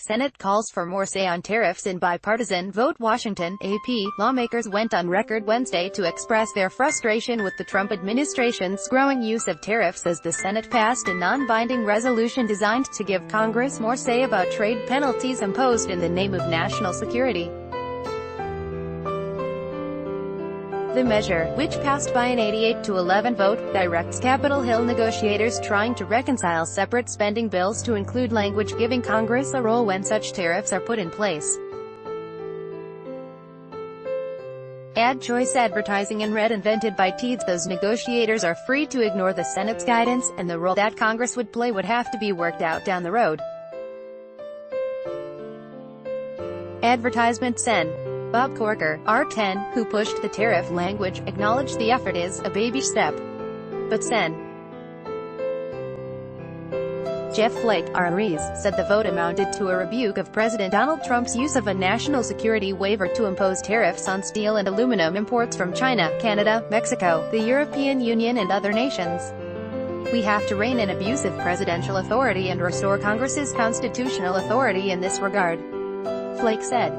Senate calls for more say on tariffs in bipartisan vote. Washington, AP. Lawmakers went on record Wednesday to express their frustration with the Trump administration's growing use of tariffs as the Senate passed a non-binding resolution designed to give Congress more say about trade penalties imposed in the name of national security. The measure, which passed by an 88-11 vote, directs Capitol Hill negotiators trying to reconcile separate spending bills to include language giving Congress a role when such tariffs are put in place. Ad choice advertising in red invented by Teeds. Those negotiators are free to ignore the Senate's guidance, and the role that Congress would play would have to be worked out down the road. Advertisement. Sen. Bob Corker, R10, who pushed the tariff language, acknowledged the effort is a baby step. But Sen. Jeff Flake, RREs, said the vote amounted to a rebuke of President Donald Trump's use of a national security waiver to impose tariffs on steel and aluminum imports from China, Canada, Mexico, the European Union and other nations. We have to rein in abusive presidential authority and restore Congress's constitutional authority in this regard, Flake said.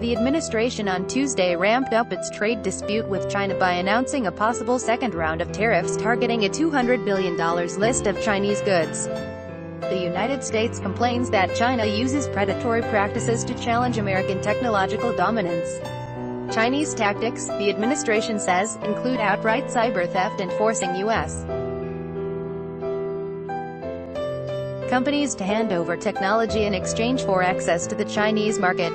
The administration on Tuesday ramped up its trade dispute with China by announcing a possible second round of tariffs targeting a $200 billion list of Chinese goods. The United States complains that China uses predatory practices to challenge American technological dominance. Chinese tactics, the administration says, include outright cyber theft and forcing U.S. companies to hand over technology in exchange for access to the Chinese market.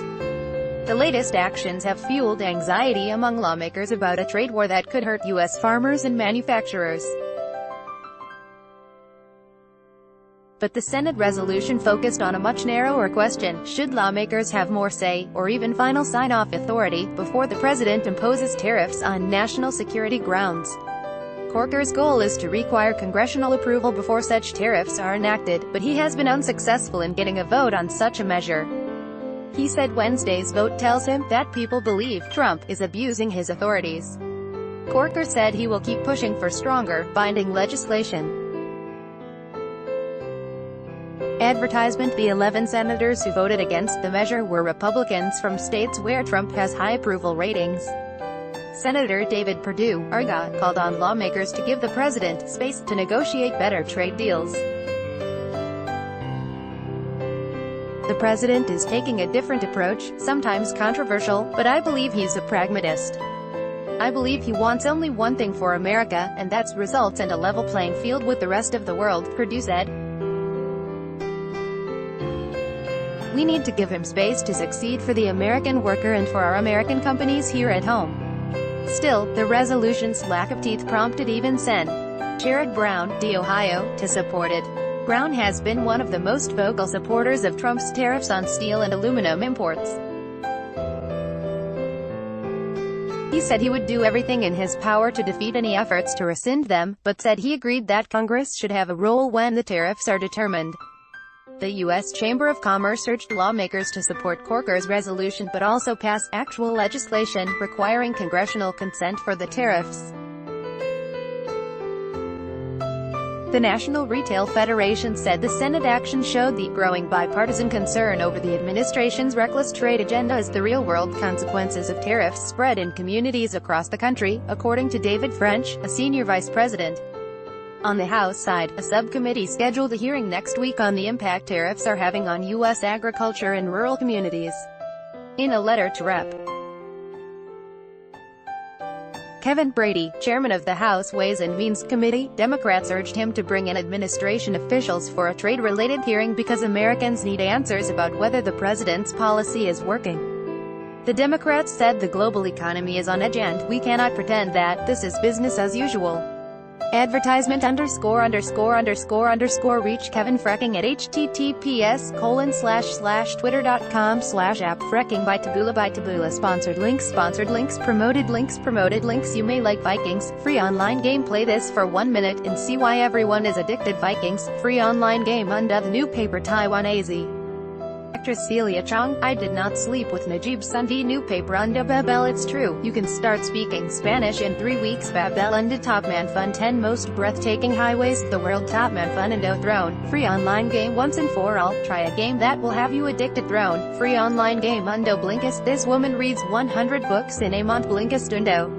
The latest actions have fueled anxiety among lawmakers about a trade war that could hurt U.S. farmers and manufacturers. But the Senate resolution focused on a much narrower question: should lawmakers have more say, or even final sign-off authority, before the president imposes tariffs on national security grounds? Corker's goal is to require congressional approval before such tariffs are enacted, but he has been unsuccessful in getting a vote on such a measure. He said Wednesday's vote tells him that people believe Trump is abusing his authorities. Corker said he will keep pushing for stronger, binding legislation. Advertisement. The 11 senators who voted against the measure were Republicans from states where Trump has high approval ratings. Senator David Perdue, ARGA, called on lawmakers to give the president space to negotiate better trade deals. The president is taking a different approach, sometimes controversial, but I believe he's a pragmatist. I believe he wants only one thing for America, and that's results and a level playing field with the rest of the world, Perdue said. We need to give him space to succeed for the American worker and for our American companies here at home. Still, the resolution's lack of teeth prompted even Sen. Sherrod Brown, D. Ohio, to support it. Brown has been one of the most vocal supporters of Trump's tariffs on steel and aluminum imports. He said he would do everything in his power to defeat any efforts to rescind them, but said he agreed that Congress should have a role when the tariffs are determined. The U.S. Chamber of Commerce urged lawmakers to support Corker's resolution but also pass actual legislation requiring congressional consent for the tariffs. The National Retail Federation said the Senate action showed the growing bipartisan concern over the administration's reckless trade agenda as the real-world consequences of tariffs spread in communities across the country, according to David French, a senior vice president. On the House side, a subcommittee scheduled a hearing next week on the impact tariffs are having on U.S. agriculture and rural communities. In a letter to Rep. Kevin Brady, chairman of the House Ways and Means Committee, Democrats urged him to bring in administration officials for a trade-related hearing because Americans need answers about whether the president's policy is working. The Democrats said the global economy is on edge and we cannot pretend that this is business as usual. Advertisement _____ reach Kevin Fracking at https://twitter.com/@fracking by Taboola sponsored links promoted links. You may like Vikings, free online game. Play this for 1 minute and see why everyone is addicted. Vikings, free online game under the new paper Taiwan AZ. Actress Celia Chong, I did not sleep with Najib Sundi new paper unda Babel. It's true, you can start speaking Spanish in 3 weeks. Babel unda Top Man Fun 10 most breathtaking highways, the world Top Man Fun undo Throne, free online game once and for all, try a game that will have you addicted. Throne, free online game undo Blinkist. This woman reads 100 books in a month. Blinkist undo.